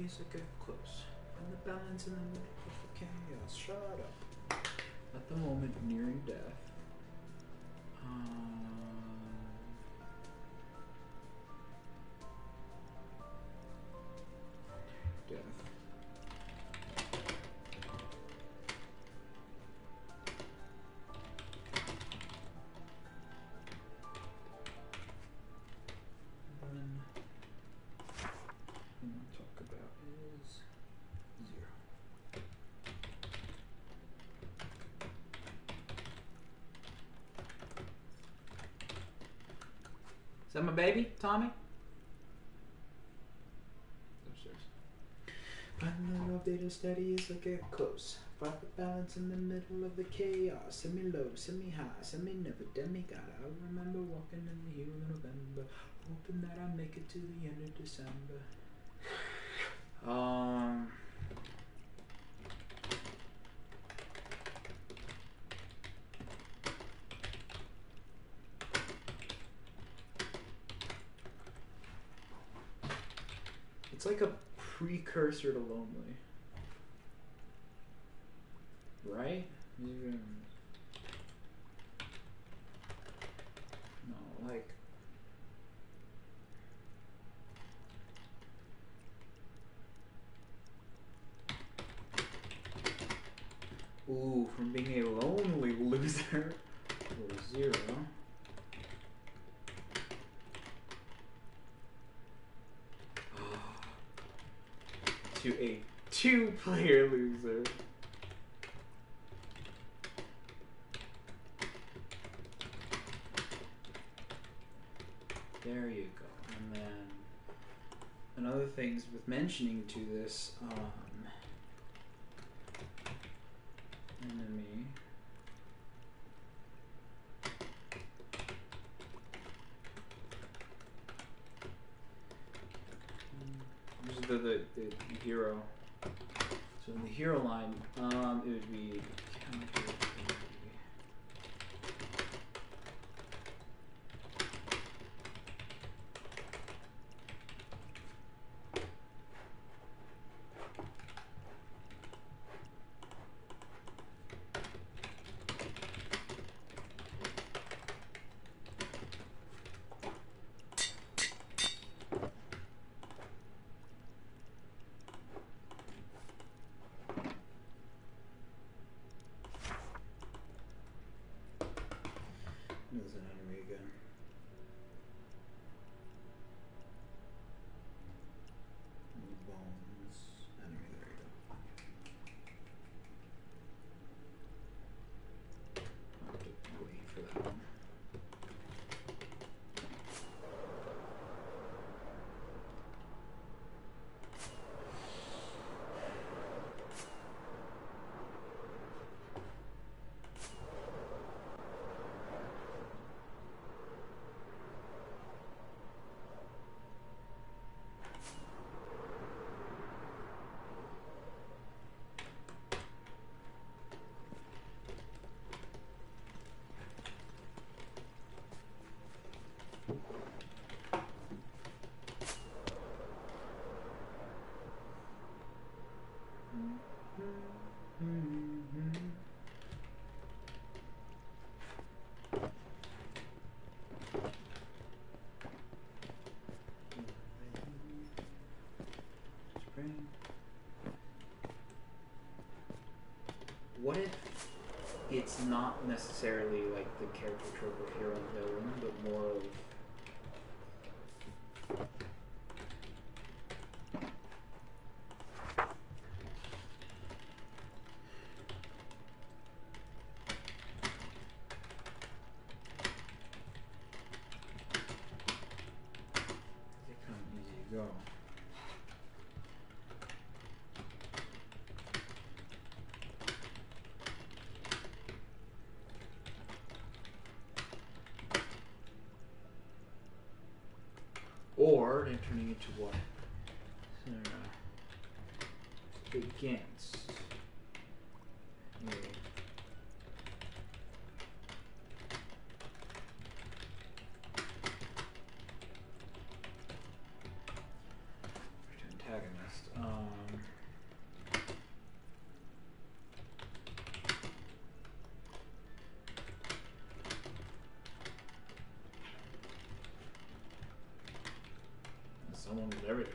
studies that get close. And the balance in the middle of the chaos. Shut up. At the moment, nearing death. Death. Talk about is 0. Is that my baby, Tommy? Upstairs. Find the love data steady as I get close. Find the balance in the middle of the chaos. Semi-low, semi-high, semi-never, demigod. I remember walking in the here of November, hoping that I make it to the end of December. It's like a precursor to Lonely. Right? Even... No, like... Ooh, from being a lonely loser to 0. To a 2-player loser. There you go. And then another things with mentioning to this enemy. This is the hero. So in the hero line, it would be counter. There's an enemy again. Bones. Enemy, there you go. I'll have to wait for that one. What if it's not necessarily like the character trope of hero and villain, but more of go. Or they're turning into what? Against. Antagonist. someone was everywhere.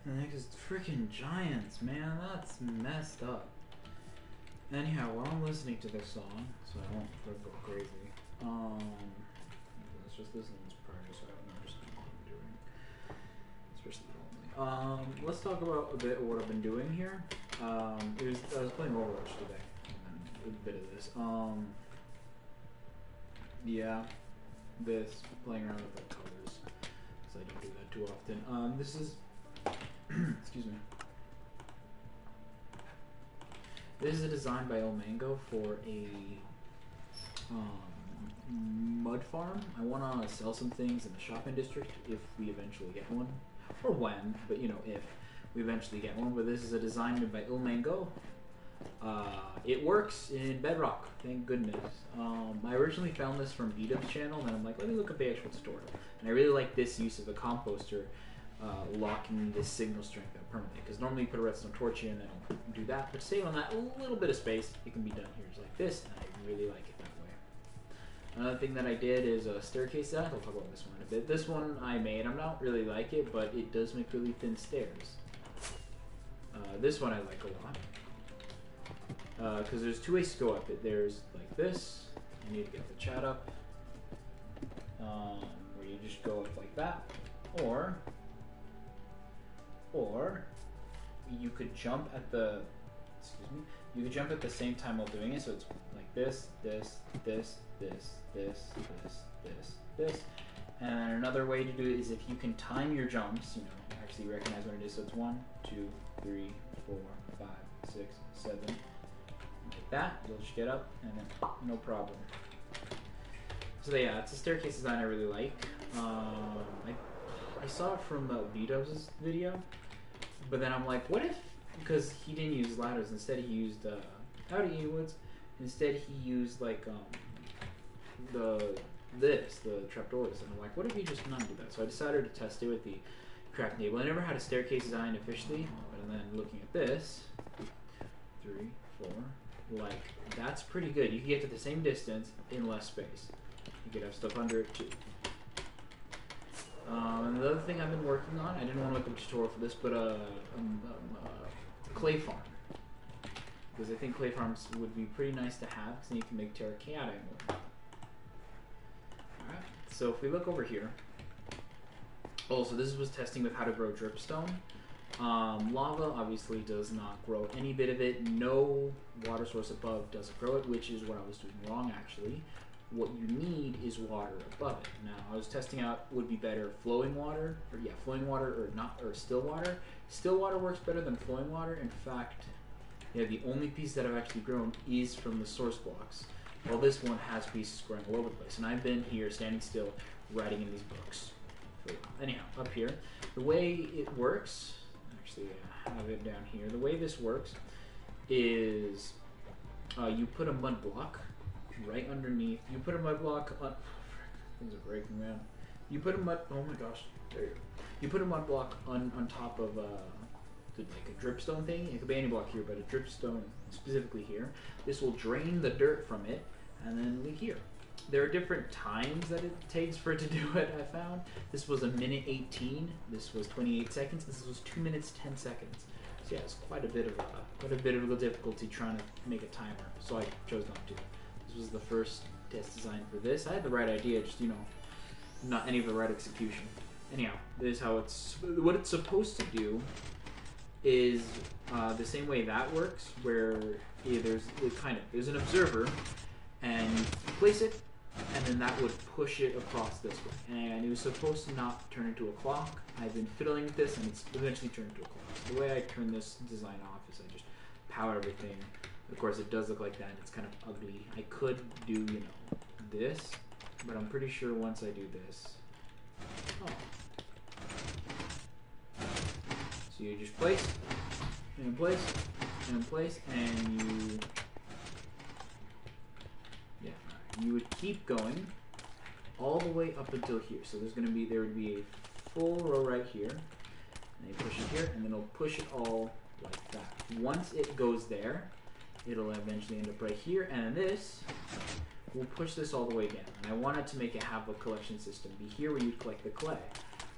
The next is freaking giants, man. That's messed up. Anyhow, while I'm listening to this song, so I won't go crazy. Let's just listen to this prior so I don't understand what I'm doing. Especially only. Let's talk about a bit of what I've been doing here. I was playing Overwatch today, and then a bit of this. Yeah, this playing around with the colors, so I don't do that too often. This is. Excuse me. This is a design by El Mango for a mud farm. I want to sell some things in the shopping district if we eventually get one, or when, but you know, if we eventually get one. But this is a design made by El Mango. It works in Bedrock, thank goodness. I originally found this from Edub's channel, and I'm like, let me look at the actual tutorial. And I really like this use of a composter. Locking this signal strength out permanently, because normally you put a redstone torch here and then it'll do that, but save on that a little bit of space. It can be done here just like this, and I really like it that way. Another thing that I did is a staircase design. I'll talk about this one in a bit. This one I made. I'm not really like it, but it does make really thin stairs. This one I like a lot, because there's two ways to go up it. There's like this. You need to get the chat up, where you just go up like that, or you could jump at the, you could jump at the same time while doing it, so it's like this, this, this, this, this, this, this, this. And another way to do it is if you can time your jumps, you know, actually recognize what it is, so it's 1, 2, 3, 4, 5, 6, 7, like that, you'll just get up, and then no problem. So yeah, it's a staircase design I really like. I saw it from V-Dubs' video, but then I'm like, what if, because he didn't use ladders, instead he used, howdy Ewood's, instead he used like, the trapdoors, and I'm like, what if you just not do that? So I decided to test it with the craft table. I never had a staircase design officially, but then looking at this, 3, 4, like, that's pretty good. You can get to the same distance in less space. You could have stuff under it too. And the other thing I've been working on, I didn't want to look up a tutorial for this, but clay farm. Because I think clay farms would be pretty nice to have, because then you can make terracotta more. Alright, so if we look over here, so this was testing with how to grow dripstone. Lava obviously does not grow any bit of it. No water source above doesn't grow it, which is what I was doing wrong actually. What you need is water above it. Now, I was testing out would be better flowing water, or still water. Still water works better than flowing water. In fact, yeah, the only piece that I've actually grown is from the source blocks. Well, this one has pieces growing all over the place, and I've been here standing still, writing in these books for a while. Anyhow, up here, the way it works, actually I have it down here. The way this works is you put a mud block right underneath. You put a mud block on. Things are breaking, man. You put a mud. Oh my gosh. There you go. You put a mud block on top of like a dripstone thing. It could be any block here, but a dripstone specifically here. This will drain the dirt from it, and then leave here. There are different times that it takes for it to do it. I found this was 1:18. This was 28 seconds. This was 2 minutes 10 seconds. So yeah, it's quite a bit of a difficulty trying to make a timer. So I chose not to. This was the first test design for this. I had the right idea, just, you know, not any of the right execution. Anyhow, this is how it's, what it's supposed to do is the same way that works, where there's an observer, and you place it, and then that would push it across this way. And it was supposed to not turn into a clock. I've been fiddling with this, and it's eventually turned into a clock. So the way I turn this design off is I just power everything. Of course, it does look like that. It's kind of ugly. I could do, you know, this, but I'm pretty sure once I do this, so you just place, and place, in place, and you would keep going all the way up until here. So there would be a full row right here, and you push it here, and then it'll push it all like that. Once it goes there, it'll eventually end up right here, and this will push this all the way down. And I wanted to make it have a collection system be here where you collect the clay.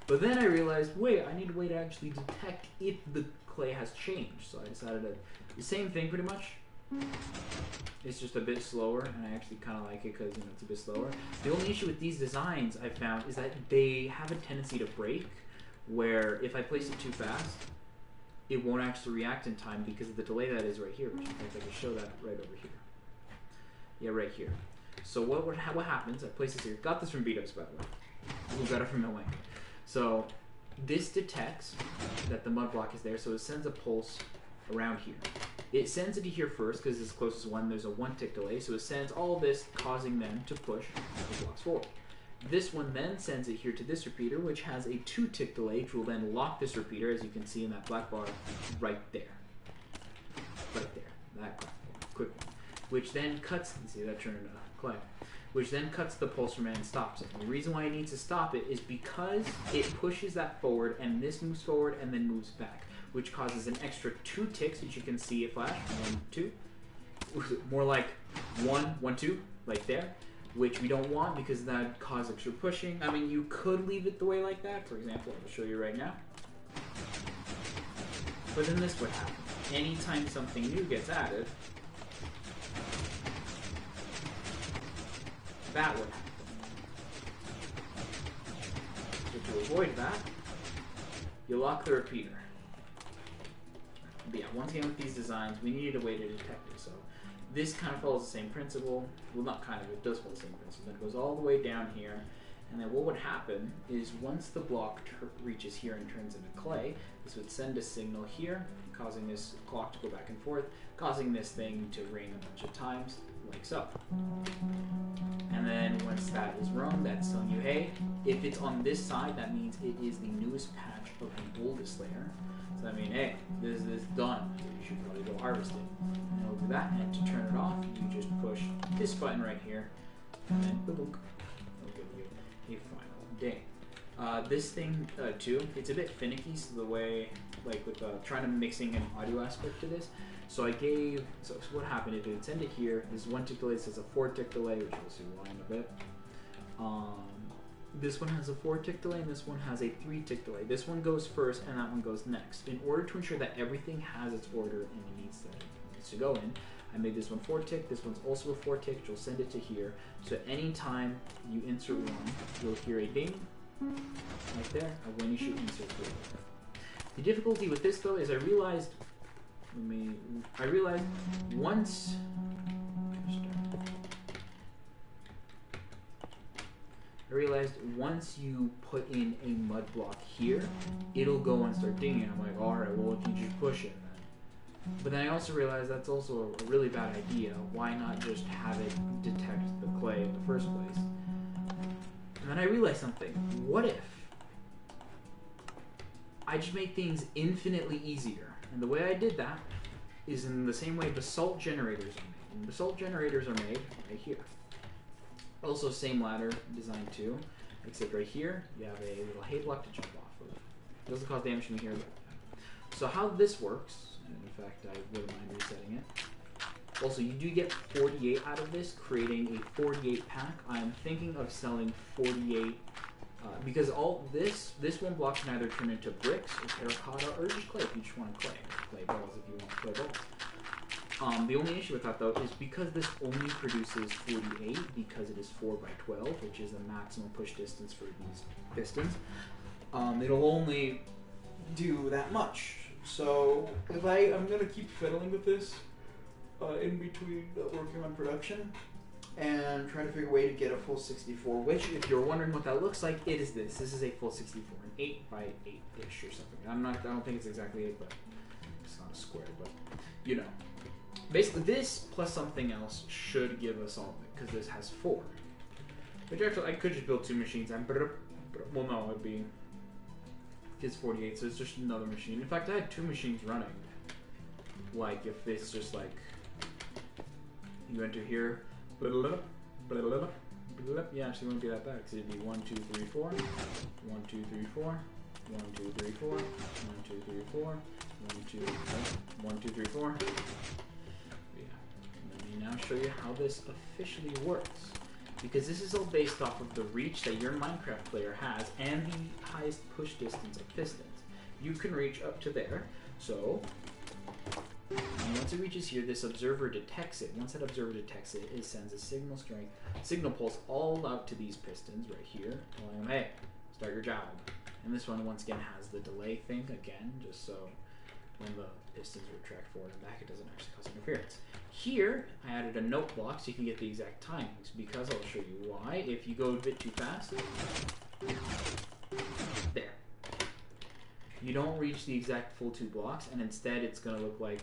But then I realized, wait, I need a way to actually detect if the clay has changed. So I decided to, the same thing pretty much. It's just a bit slower, and I actually kind of like it because, you know, it's a bit slower. The only issue with these designs I found is that they have a tendency to break, where if I place it too fast, it won't actually react in time because of the delay that is right here, which in fact I can show that right over here. Yeah, right here. So what happens, I place this here, got this from B-Dubs by the way, we got it from Milling. So this detects that the mud block is there, so it sends a pulse around here. It sends it to here first because it's the closest one, there's a 1 tick delay, so it sends all this, causing them to push the blocks forward. This one then sends it here to this repeater, which has a 2 tick delay, which will then lock this repeater, as you can see in that black bar, right there. Right there, that black bar, quick one. Which then cuts, see that turned clay, which then cuts the pulse from it and stops it. And the reason why it needs to stop it is because it pushes that forward, and this moves forward and then moves back, which causes an extra 2 ticks, which you can see it flash, 1, 2, more like 1, 1, 2, like there, which we don't want because that causes extra pushing. I mean, you could leave it the way like that. For example, I'll show you right now. But then this would happen. Anytime something new gets added, that would happen. So to avoid that, you lock the repeater. But yeah, once again with these designs, we needed a way to detect it. So this kind of follows the same principle. Well, not kind of, it does follow the same principle. Then it goes all the way down here. And then what would happen is once the block reaches here and turns into clay, this would send a signal here, causing this clock to go back and forth, causing this thing to ring a bunch of times, like so. And then once that is rung, that's telling you, hey, if it's on this side, that means it is the newest patch of the oldest layer. So I mean, hey, this is done. So you should probably go harvest it. And it'll do that, and to turn it off, you just push this button right here, and then boom, it'll give you a final day. This thing too, it's a bit finicky. So the way, like with trying to mixing an audio aspect to this. So I gave, so what happened is it would send it here. This 1 tick delay says a 4 tick delay, which we'll see why in a bit. This one has a 4 tick delay, and this one has a 3 tick delay. This one goes first, and that one goes next. In order to ensure that everything has its order and it needs to go in, I made this one 4 tick. This one's also a 4 tick, which will send it to here. So anytime you insert one, you'll hear a ding right there of when you should insert it. The difficulty with this though is I realized once once you put in a mud block here, it'll go and start dinging. I'm like, alright, well, if you just push it then. But then I also realized that's also a really bad idea. Why not just have it detect the clay in the first place? And then I realized something. What if I just make things infinitely easier? And the way I did that is in the same way basalt generators are made. And basalt generators are made right here. Also same ladder design too, except right here you have a little hay block to jump off of. It doesn't cause damage from here. But, so how this works, and in fact I wouldn't mind resetting it. Also, you do get 48 out of this, creating a 48 pack. I'm thinking of selling 48 because all this one block can either turn into bricks or terracotta or just clay if you just want clay balls if you want clay balls. The only issue with that though is because this only produces 48 because it is 4x12, which is the maximum push distance for these pistons. It'll only do that much. So if I'm gonna keep fiddling with this in between working on production and trying to figure a way to get a full 64, which if you're wondering what that looks like, it is this. This is a full 64, an 8x8-ish or something. I don't think it's exactly 8, but it's not a square, but you know. Basically, this plus something else should give us all of it, because this has 4. Which actually, I could just build 2 machines, and well, no, it'd be, it's 48, so it's just another machine. In fact, I had 2 machines running. like if it's just like you enter here, blah, blah, blah, blah, blah, blah. Yeah, actually, it wouldn't be that bad because it'd be 1, 2, 3, 4, 1, 2, 3, 4, 1, 2, 3, 4, 1, 2, 3, 4, 1, 2, 1, 2, 3, 4. Yeah. Let me now show you how this officially works, because this is all based off of the reach that your Minecraft player has and the highest push distance of pistons. You can reach up to there, so and once it reaches here, this observer detects it. Once that observer detects it, it sends a signal pulse all out to these pistons right here, telling them, hey, start your job. And this one, once again, has the delay thing again, just so when the pistons retract forward and back, it doesn't actually cause interference. Here, I added a note block so you can get the exact timings, because I'll show you why. If you go a bit too fast, there. You don't reach the exact full 2 blocks, and instead it's going to look like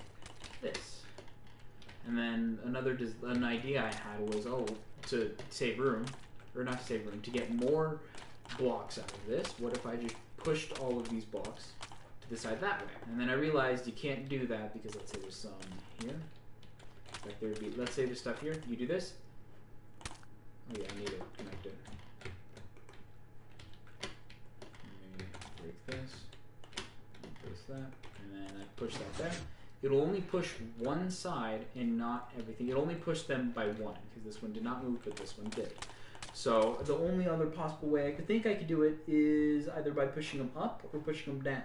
this. And then an idea I had was, to save room, or not to save room, to get more blocks out of this, what if I just pushed all of these blocks to the side that way? And then I realized you can't do that because let's say there's some here. Like there'd be, let's say there's stuff here, you do this. Oh yeah, I need it connected. Let me break this. That, and then I push that there. It'll only push one side and not everything. It'll only push them by one, because this one did not move, but this one did. So the only other possible way I could think I could do it is either by pushing them up or pushing them down.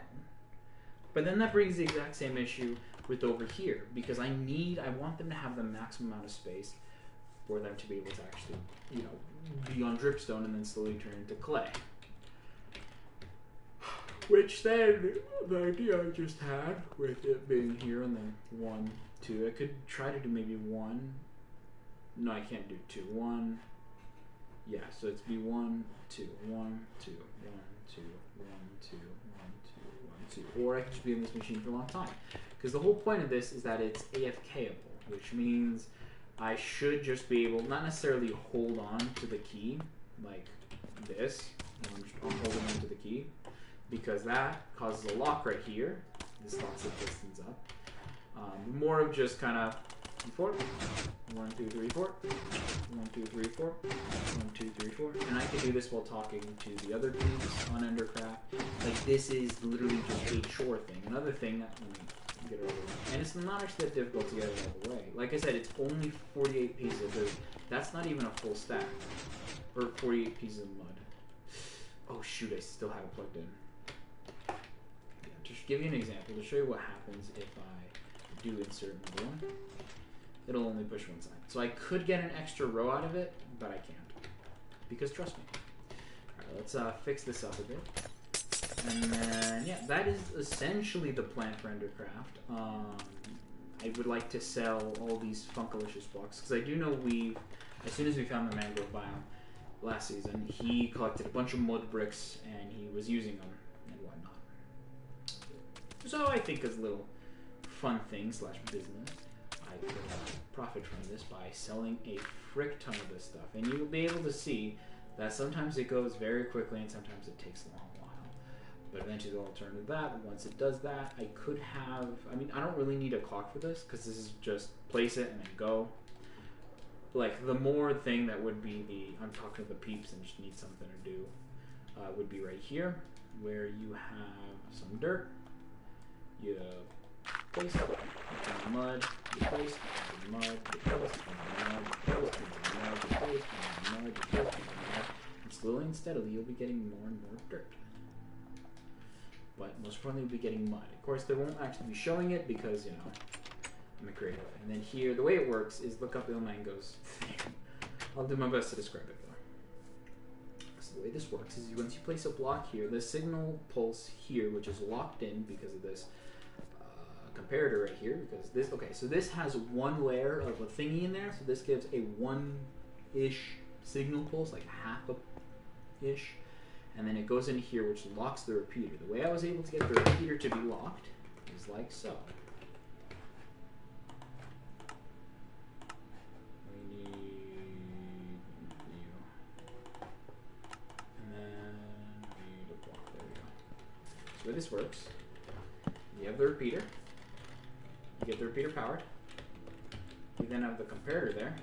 But then that brings the exact same issue with over here, because I want them to have the maximum amount of space for them to be able to actually, you know, be on dripstone and then slowly turn into clay. Which then, the idea I just had, with it being here and then 1, 2, I could try to do maybe 1. No, I can't do 2. 1. Yeah, so it's be 1, 2, 1, 2, 1, 2, 1, 2, 1, 2, 1, 2. Or I could just be in this machine for a long time. Because the whole point of this is that it's AFKable, which means I should just be able, not necessarily hold on to the key, like this. I'm holding on to the key, because that causes a lock right here. This locks the pistons up. More of just kind of 4, 1, 2, 3, 4, 1, 2, 3, 4, 1, 2, 3, 4, and I can do this while talking to the other peeps on Endercraft. Like this is literally just a chore thing. Another thing that get it over with. And it's not actually that difficult to get it out of the way. Like I said, it's only 48 pieces of dirt. That's not even a full stack, or 48 pieces of mud. Oh shoot! I still have it plugged in. To give you an example, to show you what happens if I do insert another one, it'll only push one side. So I could get an extra row out of it, but I can't. Because trust me. Alright, let's fix this up a bit. And then, yeah, that is essentially the plan for Endercraft. I would like to sell all these Funkalicious blocks, because I do know as soon as we found the mangrove biome last season, he collected a bunch of mud bricks, and he was using them and whatnot. So I think as a little fun thing / business, I could profit from this by selling a frick ton of this stuff. And you'll be able to see that sometimes it goes very quickly and sometimes it takes a long while. But eventually they'll turn to that. Once it does that, I could have, I don't really need a clock for this, because this is just place it and then go. Like the more thing that would be I'm talking to the peeps and just need something to do, would be right here, where you have some dirt. You place it in the mud, you place it in the mud, you place it in the mud, you place it in the mud, you place it in the mud, you place it in the mud, and slowly and steadily you'll be getting more and more dirt. But most importantly, you'll be getting mud. Of course, they won't actually be showing it because, you know, I'm a creative. And then here, the way it works is look up Il Mango's thing. I'll do my best to describe it though. So the way this works is once you place a block here, the signal pulse here, which is locked in because of this comparator right here, because this, okay, so this has one layer of a thingy in there, so this gives a 1-ish signal pulse, like half a ish, and then it goes in here, which locks the repeater. The way I was able to get the repeater to be locked is like so. We need you, and then we need a block. There we go. So the way this works, you have the repeater. You get the repeater powered. You then have the comparator there,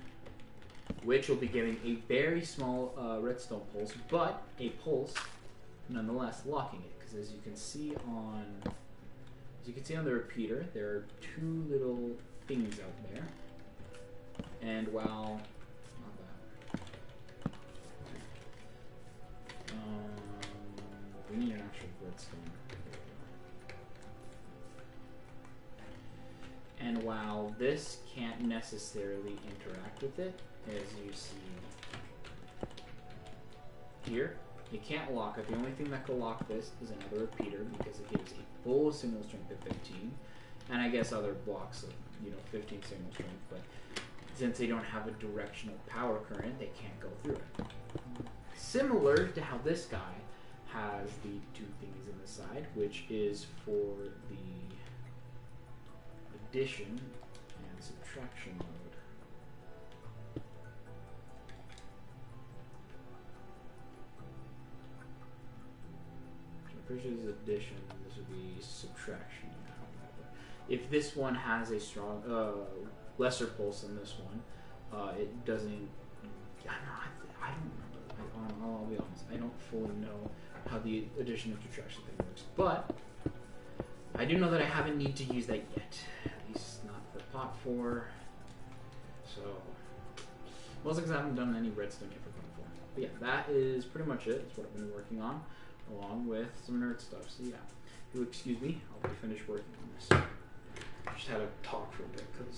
which will be giving a very small redstone pulse, but a pulse nonetheless, locking it. Because as you can see on the repeater, there are two little things out there, and while we need an actual redstone. And while this can't necessarily interact with it, as you see here, it can't lock it. The only thing that can lock this is another repeater because it gives a full signal strength of 15, and I guess other blocks of 15 signal strength. But since they don't have a directional power current, they can't go through it. Similar to how this guy has the two things in the side, which is for the addition and subtraction mode. So I'm pretty sure this is addition, this would be subtraction. If this one has a strong, lesser pulse than this one, it doesn't. I don't remember. I'll be honest. I don't fully know how the addition and subtraction thing works, but I do know that I haven't need to use that yet. At least not for pot 4. So mostly because I haven't done any redstone yet for pot 4. But yeah, that is pretty much it. That's what I've been working on, along with some nerd stuff. So yeah, if you'll excuse me, I'll be finished working on this. Just had to talk for a bit because